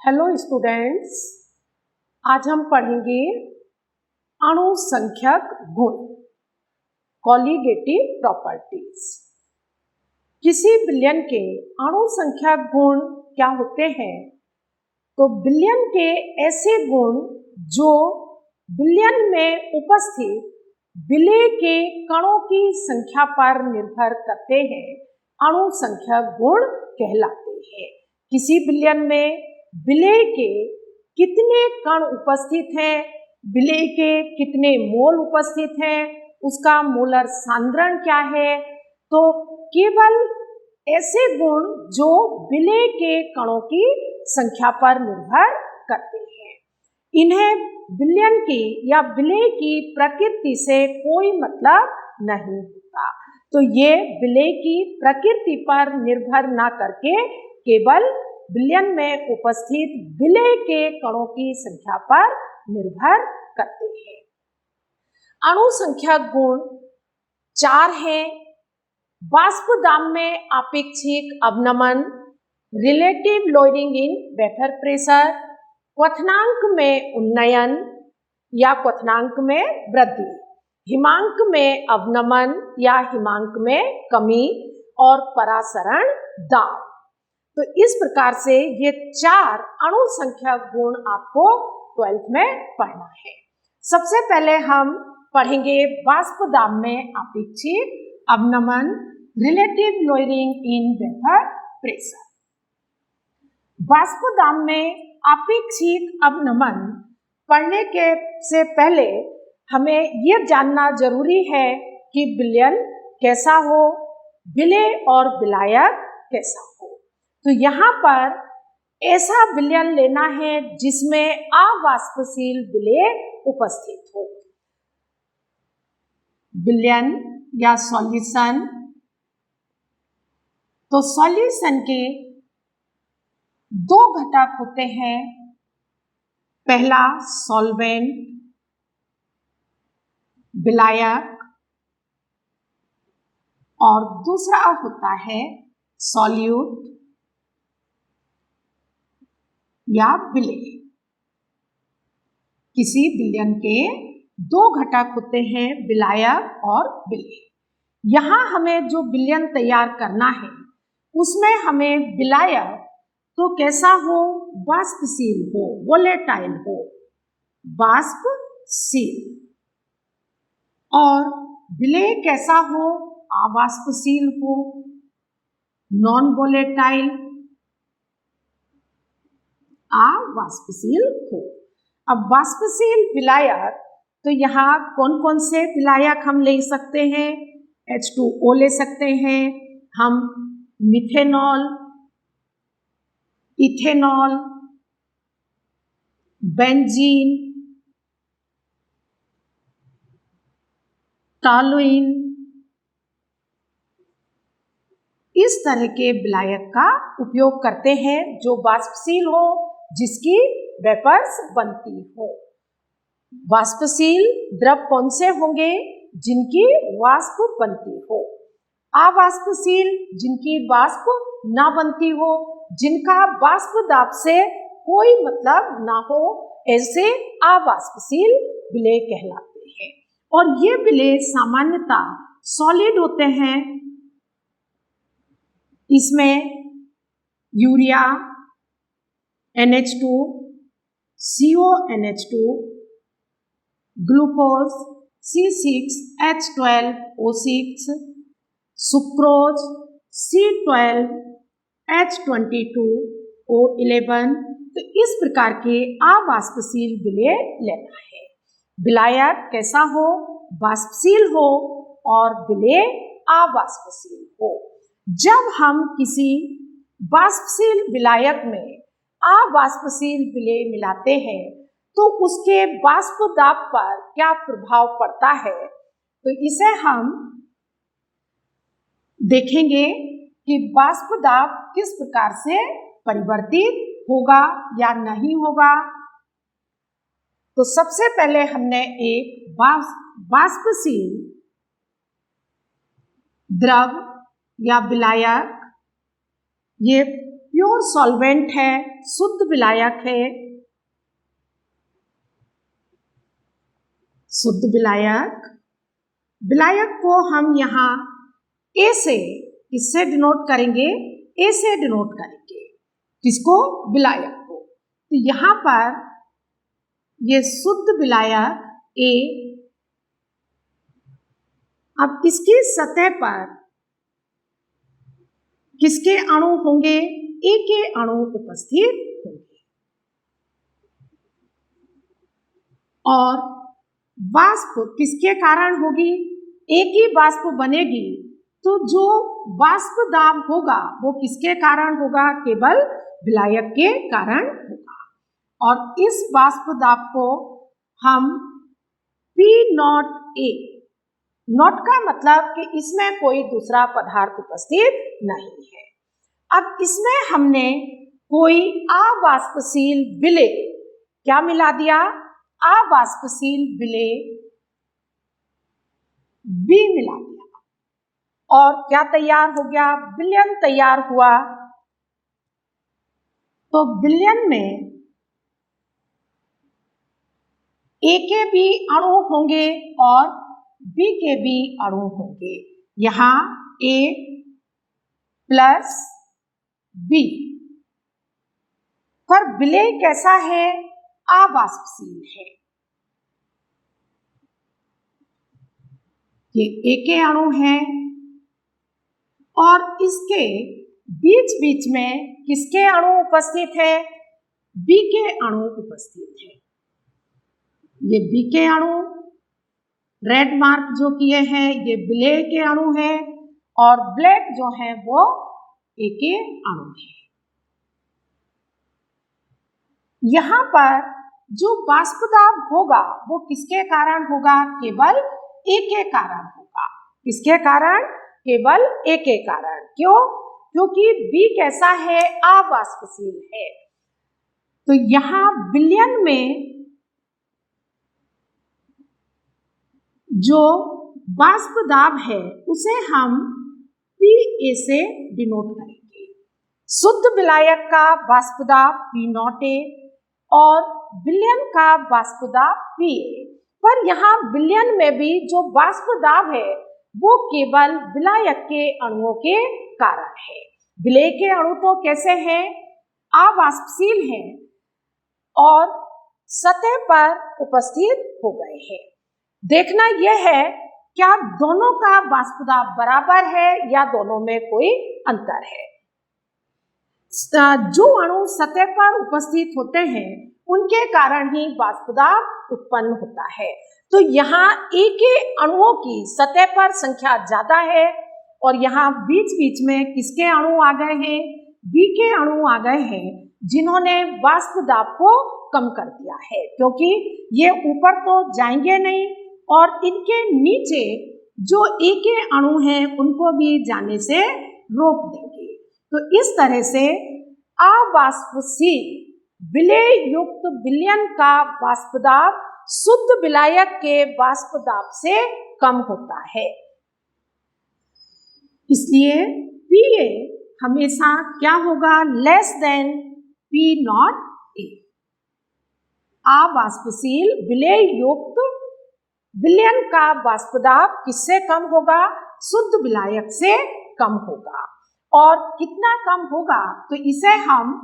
Hello students, आज हम पढ़ेंगे अणुसंख्यक गुण, कॉलिगेटिव प्रॉपर्टीज। किसी विलयन के अणुसंख्यक गुण क्या होते हैं? तो विलयन के ऐसे गुण जो विलयन में उपस्थित विलेय के कणों की संख्या पर निर्भर करते हैं, अणुसंख्यक गुण कहलाते हैं। किसी विलयन में विलेय के कितने कण उपस्थित हैं, विलेय के कितने मोल उपस्थित हैं, उसका मोलर सांद्रण क्या है, तो केवल ऐसे गुण जो विलेय के कणों की संख्या पर निर्भर करते हैं। इन्हें विलयन की या विलेय की प्रकृति से कोई मतलब नहीं होता। तो ये विलेय की प्रकृति पर निर्भर न करके केवल विलयन में उपस्थित विलेय के कणों की संख्या पर निर्भर करते हैं। अणुसंख्यक गुण 4 हैं। बाष्पदाब आपेक्षिक अवनमन, relative lowering in vapour pressure, क्वथनांक में उन्नयन या क्वथनांक में वृद्धि, हिमांक में अवनमन या हिमांक में कमी और परासरण दाब। तो इस प्रकार से ये 4 अणुसंख्यक गुण आपको 12th में पढ़ना है। सबसे पहले हम पढ़ेंगे बाष्पदाब में आपेक्षिक अवनमन, relative lowering in vapour pressure. बाष्पदाब में आपेक्षिक अवनमन पढ़ने के से पहले हमें यह जानना जरूरी है कि विलयन कैसा हो, विलेय और विलायक कैसा हो। तो यहाँ पर ऐसा विलयन लेना है जिसमें अवाष्पशील विलेय उपस्थित हो। विलयन या सॉल्यूशन, तो सॉल्यूशन के 2 घटक होते हैं। पहला सॉल्वेंट विलायक और दूसरा होता है सॉल्यूट या विलेय। किसी विलयन के 2 घटक होते हैं, विलायक और विलेय। यहाँ हमें जो विलयन तैयार करना है उसमें हमें विलायक तो कैसा हो, वाष्पशील हो, वोलेटाइल हो, वाष्पशील, और विलेय कैसा हो, अवाष्पशील हो, नॉन वोलेटाइल, अवाष्पशील हो। अब वाष्पशील विलायक, तो यहाँ कौन कौन से विलायक हम ले सकते हैं? H2O ले सकते हैं हम, मिथेनॉल, इथेनॉल, बेंजीन, टॉलुइन, इस तरह के विलायक का उपयोग करते हैं जो वाष्पशील हो, जिसकी वेपर्स बनती हो। वाष्पशील द्रव कौन से होंगे? जिनकी वाष्प बनती हो। अवाष्पशील जिनकी वाष्प ना बनती हो, जिनका बाष्पदाब से कोई मतलब ना हो, ऐसे अवाष्पशील विलेय कहलाते हैं। और ये विलेय सामान्यतः सॉलिड होते हैं। इसमें urea NH2, CONH2, glucose C6H12O6, sucrose C12H22O11। तो इस प्रकार के अवाष्पशील विलेय लेना है। विलायक कैसा हो? वाष्पशील हो और विलेय अवाष्पशील हो। जब हम किसी वाष्पशील विलायक में अवाष्पशील विलेय मिलाते हैं तो उसके बाष्पदाब पर क्या प्रभाव पड़ता है, तो इसे हम देखेंगे कि बाष्पदाब किस प्रकार से परिवर्तित होगा या नहीं होगा। तो सबसे पहले हमने एक वाष्पशील द्रव या विलायक, ये प्योर सॉल्वेंट है, शुद्ध विलायक है। शुद्ध विलायक, विलायक को हम यहाँ ए से, किससे डिनोट करेंगे? ए से डिनोट करेंगे। किसको? विलायक को। तो यहाँ पर ये शुद्ध विलायक ए, अब इसकी सतह पर किसके अणु होंगे? ए के अणु उपस्थित होंगे। और वाष्प किसके कारण होगी? ए की वाष्प बनेगी, तो जो वाष्प दाब होगा वो किसके कारण होगा? केवल विलायक के कारण होगा। और इस वाष्प दाब को हम P नॉट ए, नॉट का मतलब कि इसमें कोई दूसरा पदार्थ उपस्थित नहीं है। अब इसमें हमने कोई अवाष्पशील विलेय क्या मिला दिया? अवाष्पशील विलेय B मिला दिया, और क्या तैयार हो गया? विलयन तैयार हुआ। तो विलयन में ए के भी अणु होंगे और बी के भी अणु होंगे। यहाँ ए प्लस बी, पर विलेय कैसा है? अवाष्पशील है। ये ए के अणु हैं और इसके बीच बीच में किसके अणु उपस्थित है? बी के अणु उपस्थित है। ये बी के अणु, रेड मार्क जो किए हैं ये विलेय के अणु हैं, और ब्लैक जो है वो ए के अणु है। यहाँ पर जो वाष्प दाब होगा वो किसके कारण होगा? केवल ए के कारण होगा। किसके कारण? केवल ए के कारण। क्यों? क्योंकि बी कैसा है? अवाष्पशील है। तो यहाँ विलयन में जो वाष्प दाब है उसे हम Pa से डिनोट करेंगे। शुद्ध विलायक का वाष्प दाब P नॉट ए और विलयन का वाष्प दाब Pa। पर यहाँ विलयन में भी जो वाष्प दाब है वो केवल विलायक के अणुओं के कारण है। विलेय के अणु तो कैसे हैं? अवाष्पशील हैं और सतह पर उपस्थित हो गए हैं। देखना यह है क्या दोनों का वाष्प दाब बराबर है या दोनों में कोई अंतर है। जो अणु सतह पर उपस्थित होते हैं उनके कारण ही वाष्प दाब उत्पन्न होता है। तो यहाँ ए के अणुओं की सतह पर संख्या ज्यादा है और यहाँ बीच बीच में किसके अणु आ गए हैं? बी के अणु आ गए हैं, जिन्होंने वाष्प दाब को कम कर दिया है, क्योंकि ये ऊपर तो जाएंगे नहीं और इनके नीचे जो ए के अणु हैं उनको भी जाने से रोक देंगे। तो इस तरह से अवाष्पशील विलेय युक्त विलयन का वाष्प दाब शुद्ध विलायक के वाष्प दाब से कम होता है। इसलिए Pa हमेशा क्या होगा? Less than P not A. अवाष्पशील विलेय युक्त विलयन का वाष्प दाब किससे कम होगा? शुद्ध विलायक से कम होगा। और कितना कम होगा? तो इसे हम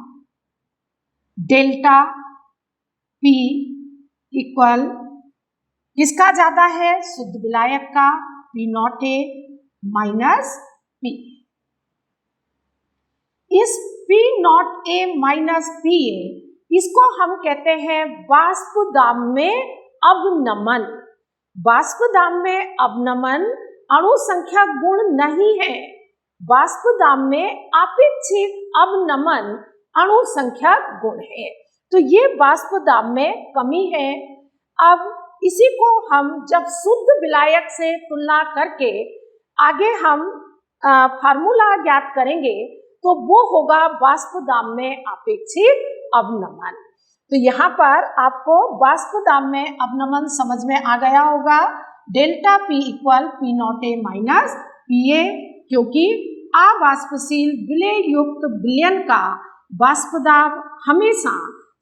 डेल्टा P इक्वल किसका ज्यादा है? शुद्ध विलायक का P not A minus P। इस P not A minus Pa इसको हम कहते हैं वाष्प दाब में अवनमन। वाष्प दाब में अवनमन अणु संख्या गुण नहीं है। वाष्प दाब में अपेक्षित अवनमन अणु संख्या गुण है। तो ये वाष्प दाब में कमी है। अब इसी को हम जब शुद्ध विलायक से तुलना करके आगे हम फार्मूला ज्ञात करेंगे तो वो होगा वाष्प दाब में अपेक्षित अवनमन। तो यहाँ पर आपको वाष्प दाब में अवनमन समझ में आ गया होगा। Delta P equal P not A minus Pa, क्योंकि अवाष्पशील विलय युक्त विलयन का वाष्प दाब हमेशा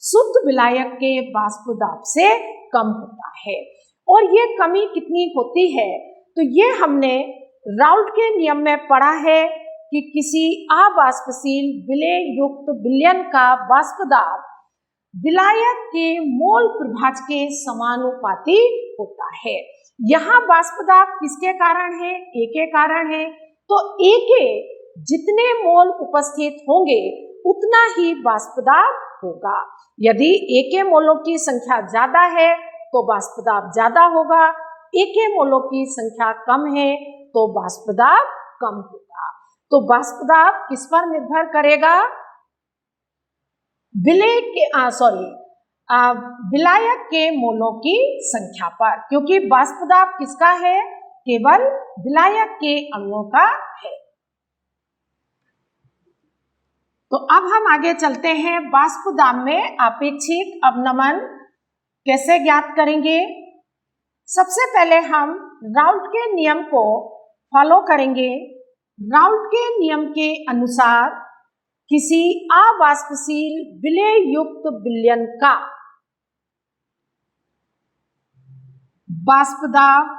शुद्ध विलायक के वाष्प दाब से कम होता है। और ये कमी कितनी होती है, तो ये हमने राउल्ट के नियम में पढ़ा है कि किसी अवाष्पशील विलय युक्त विलयन का वाष्प दाब विलायक के मोल प्रभाज के समानुपाती होता है। यहाँ वाष्प दाब किसके कारण है? ए के कारण है। तो ए के जितने मोल उपस्थित होंगे उतना ही वाष्प दाब होगा। यदि ए के मोलों की संख्या ज्यादा है तो वाष्प दाब ज्यादा होगा, ए के मोलों की संख्या कम है तो वाष्प दाब कम होगा। तो वाष्प दाब किस पर निर्भर करेगा? विलायक के मोलों की संख्या पर, क्योंकि वाष्प दाब किसका है? केवल विलायक के अणुओं का है। तो अब हम आगे चलते हैं, वाष्प दाब में आपेक्षिक अवनमन कैसे ज्ञात करेंगे। सबसे पहले हम राउल्ट के नियम को फॉलो करेंगे। राउल्ट के नियम के अनुसार किसी अवाष्पशील विलय युक्त विलयन का वाष्प दाब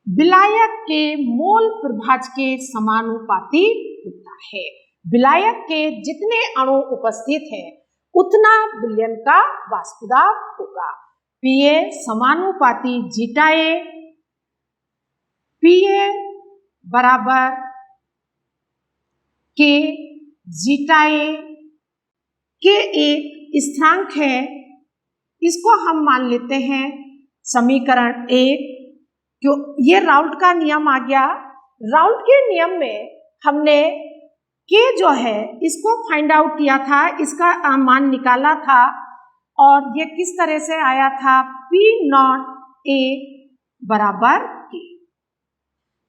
विलायक के मोल प्रभाज के समानुपाती होता है। विलायक के जितने अणु उपस्थित हैं उतना विलयन का वाष्प दाब होगा। पीए समानुपाती जीटा ए, पीए बराबर के जीटा ए, के एक स्थिरांक है, इसको हम मान लेते हैं समीकरण 1। क्यों? ये राउल्ट का नियम आ गया। राउल्ट के नियम में हमने के जो है इसको फाइंड आउट किया था, इसका मान निकाला था और ये किस तरह से आया था? पी नॉट ए बराबर के।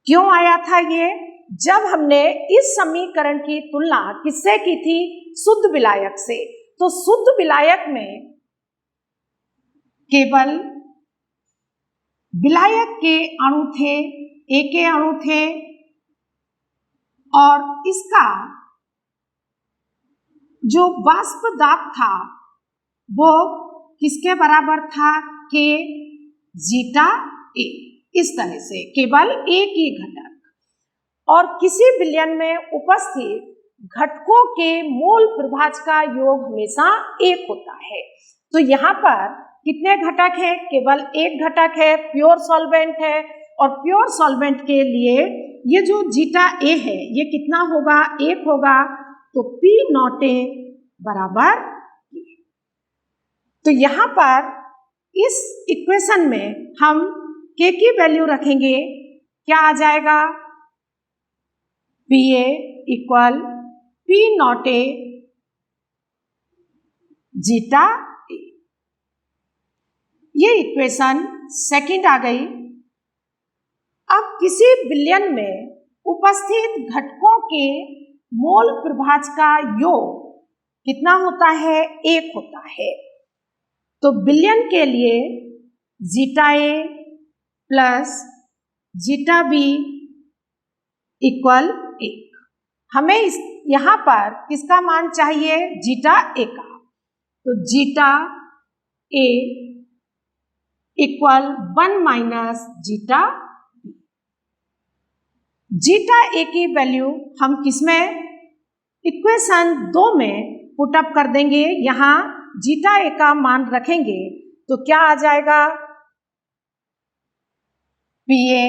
क्यों आया था ये? जब हमने इस समीकरण की तुलना किससे की थी? शुद्ध विलायक से। तो शुद्ध विलायक में केवल विलायक के अणु थे, ए के अणु थे, और इसका जो वाष्प दाब था वो किसके बराबर था? के जीटा ए। इस तरह से केवल एक ही घटक, और किसी विलयन में उपस्थित घटकों के मोल प्रभाज का योग हमेशा एक होता है। तो यहाँ पर कितने घटक हैं? केवल एक घटक है, प्योर सॉल्वेंट है। और प्योर सॉल्वेंट के लिए ये जो जीटा ए है ये कितना होगा? 1 होगा। तो पी नॉट ए बराबर। तो यहाँ पर इस इक्वेशन में हम के की वैल्यू रखेंगे, क्या आ जाएगा? P A equal P not A zeta A. ये इक्वेशन सेकंड आ गई। अब किसी विलयन में उपस्थित घटकों के मोल प्रभाज का योग कितना होता है? 1 होता है। तो विलयन के लिए जीटा ए प्लस जीटा बी इक्वल 1। हमें यहाँ पर किसका मान चाहिए? जीटा ए का। तो zeta A equal 1 minus zeta B. Zeta A की वैल्यू हम किसमें? इक्वेशन 2 में पुट अप कर देंगे। यहाँ जीटा ए का मान रखेंगे तो क्या आ जाएगा? P A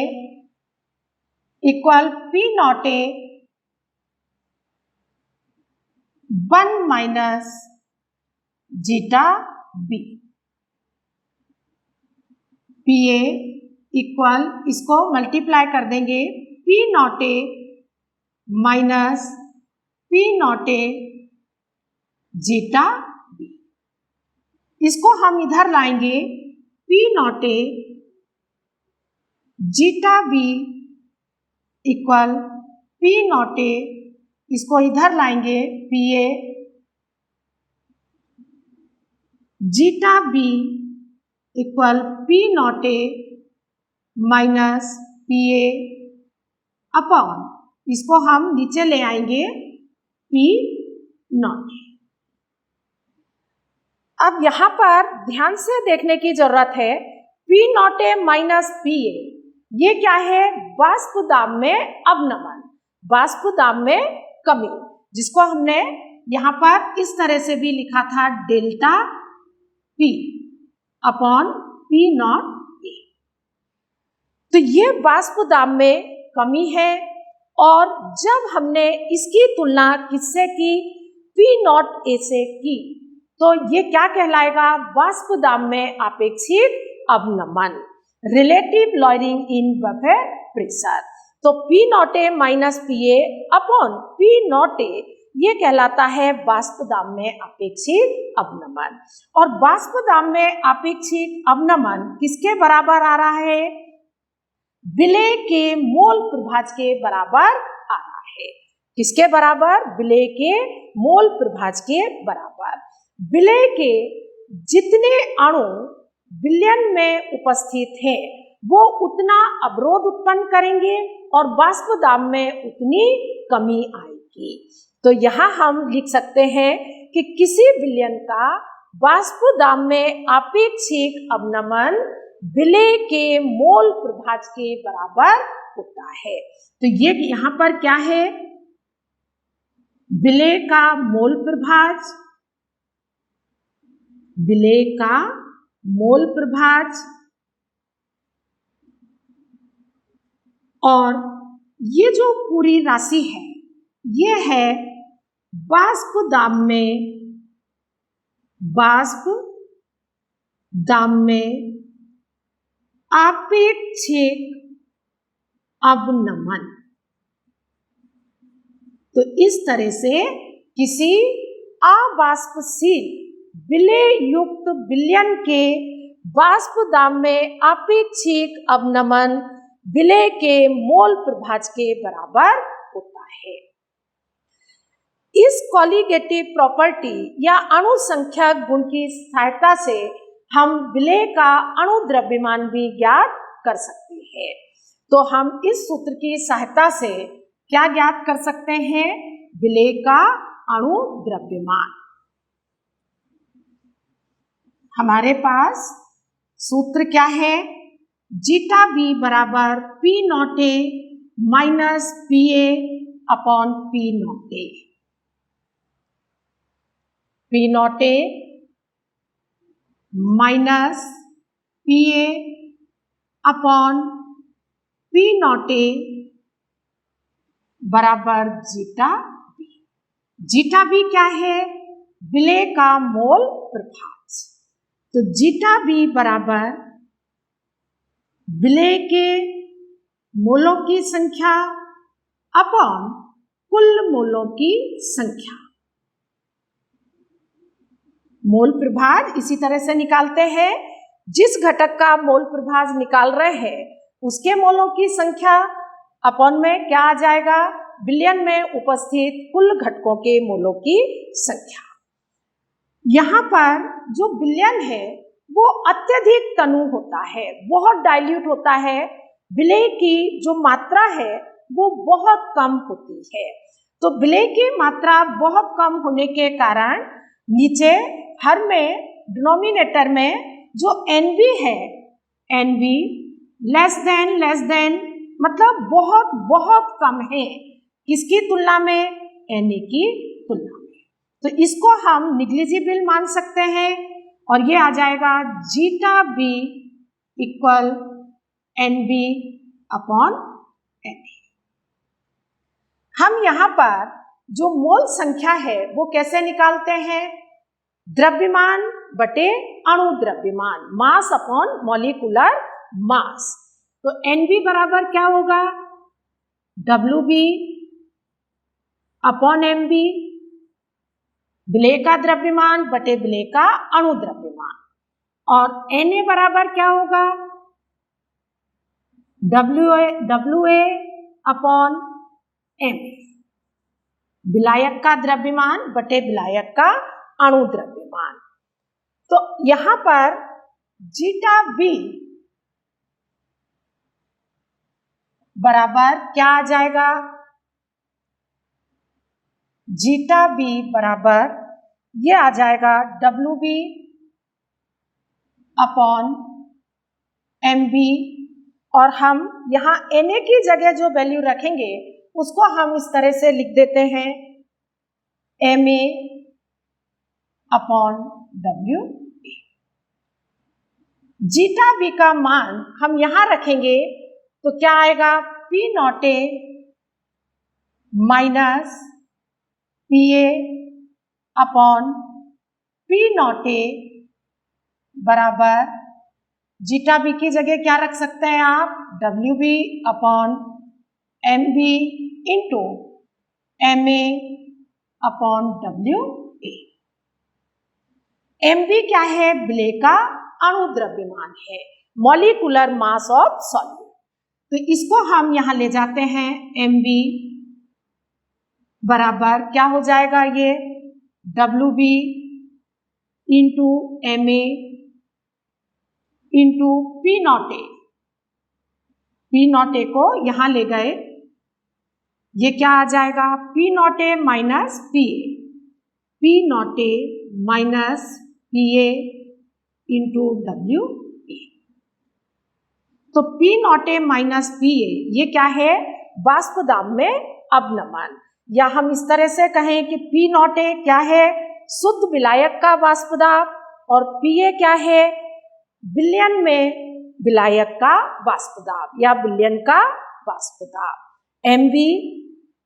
equal P not A 1 minus zeta B. P A equal, इसको मल्टीप्लाई कर देंगे, P not A minus P not A zeta B. इसको हम इधर लाएंगे, P not A zeta B equal P not A, इसको इधर लाएंगे, P A zeta B equal P not A minus P A upon, इसको हम नीचे ले आएंगे, पी नॉट। अब यहाँ पर ध्यान से देखने की जरूरत है, P not A minus P A, ये क्या है? वाष्प दाब में अवनमन, वाष्प दाब में कमी, जिसको हमने यहाँ पर इस तरह से भी लिखा था, delta P upon P not a. तो ये वाष्प दाब में कमी है, और जब हमने इसकी तुलना किससे की? पी नॉट ए से की, तो ये क्या कहलाएगा? वाष्प दाब में आपेक्षिक अवनमन, रिलेटिव लॉयरिंग इन बफर प्रेशर। तो P not A minus P A upon P not a, ये कहलाता है वाष्प दाब में अपेक्षित अवनमन। और वाष्प दाब में अपेक्षित अवनमन किसके बराबर आ रहा है? विलेय के मोल प्रभाज के बराबर आ रहा है। किसके बराबर? विलेय के मोल प्रभाज के बराबर। विलेय के जितने अणु विलयन में उपस्थित हैं, वो उतना अवरोध उत्पन्न करेंगे और वाष्प दाब में उतनी कमी आएगी। तो यहाँ हम लिख सकते हैं कि किसी विलयन का वाष्प दाब में आपेक्षिक अवनमन विलेय के मोल प्रभाज के बराबर होता है। तो ये यहाँ पर क्या है? विलेय का मोल प्रभाज, विलेय का मोल प्रभाज, और ये जो पूरी राशि है, ये है वाष्प दाब में, वाष्प दाब में आपेक्षिक अवनमन। तो इस तरह से किसी अवाष्पशील विलेय युक्त विलयन के वाष्प दाब में आपेक्षिक अवनमन विलेय के मोल प्रभाज के बराबर होता है। इस कॉलिगेटिव प्रॉपर्टी या अणु संख्या गुण की सहायता से हम विलेय का अणु द्रव्यमान भी ज्ञात कर सकते हैं। तो हम इस सूत्र की सहायता से क्या ज्ञात कर सकते हैं? विलेय का अणु द्रव्यमान। हमारे पास सूत्र क्या है? जीटा बी बराबर P not A minus P A upon P not A. P not A minus P A upon P not A बराबर जीटा बी। जीटा बी क्या है? विलेय का मोल प्रभाज। तो जीटा बी बराबर विलेय के मोलों की संख्या अपॉन कुल मोलों की संख्या। मोल प्रभाज इसी तरह से निकालते हैं, जिस घटक का मोल प्रभाज निकाल रहे हैं उसके मोलों की संख्या अपॉन में क्या आ जाएगा? विलयन में उपस्थित कुल घटकों के मोलों की संख्या। यहाँ पर जो विलयन है वो अत्यधिक तनु होता है, बहुत डाइल्यूट होता है, विलेय की जो मात्रा है वो बहुत कम होती है। तो विलेय की मात्रा बहुत कम होने के कारण नीचे हर में डिनोमिनेटर में जो NV है, NV लेस देन मतलब बहुत बहुत कम है, किसकी तुलना में? Na की तुलना में। तो इसको हम निग्लिजिबल मान सकते हैं और ये आ जाएगा zeta B equal NV upon Na। हम यहाँ पर जो मोल संख्या है वो कैसे निकालते हैं? द्रव्यमान बटे अणु द्रव्यमान, मास अपॉन मॉलिक्यूलर मास। तो NV बराबर क्या होगा? WB अपॉन MB, विलेय का द्रव्यमान बटे विलेय का अणु द्रव्यमान। और Na बराबर क्या होगा? WA अपॉन M, विलायक का द्रव्यमान बटे विलायक का अणु द्रव्यमान। तो यहाँ पर जीटा बी बराबर क्या आ जाएगा, जीटा बी बराबर ये आ जाएगा W B upon M B, और हम यहाँ Na की जगह जो वैल्यू रखेंगे उसको हम इस तरह से लिख देते हैं Ma upon W A. Zeta B का मान हम यहाँ रखेंगे तो क्या आएगा, P not A minus P A upon P not A बराबर जीटा बी की जगह क्या रख सकते हैं आप, W B upon M B into M A upon W A. M B क्या है, विलेय का अणु द्रव्यमान है, मॉलिक्यूलर मास ऑफ सॉल्यूट। तो इसको हम यहां ले जाते हैं, एम बी बराबर क्या हो जाएगा, ये W B into M A into P not A. P not A को यहां ले गए, ये क्या आ जाएगा, P not A minus P A, P not A minus P A into W A. तो P not A minus P A ये क्या है, वाष्प दाब में अवनमन, या हम इस तरह से कहें कि पी नॉट ए क्या है, शुद्ध विलायक का वाष्प दाब, और पी ए क्या है, विलयन में विलायक का वाष्प दाब या विलयन का वाष्प दाब। एम बी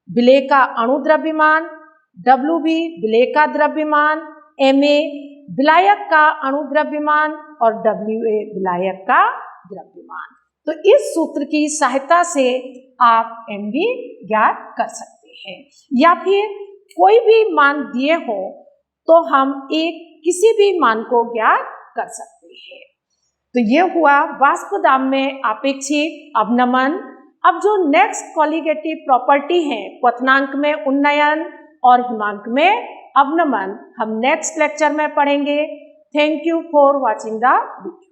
विलेय का अणु द्रव्यमान, डब्ल्यू बी विलेय का द्रव्यमान, एम ए विलायक का अणु द्रव्यमान और डब्ल्यू ए विलायक का द्रव्यमान। तो इस सूत्र की सहायता से आप एम बी ज्ञात कर सकते हैं, या फिर कोई भी मान दिए हो तो हम एक किसी भी मान को ज्ञात कर सकते हैं। तो ये हुआ वाष्प दाब में आपेक्षिक अवनमन। अब जो नेक्स्ट कॉलिगेटिव प्रॉपर्टी है, क्वथनांक में उन्नयन और हिमांक में अवनमन, हम नेक्स्ट लेक्चर में पढ़ेंगे। Thank you for watching the video.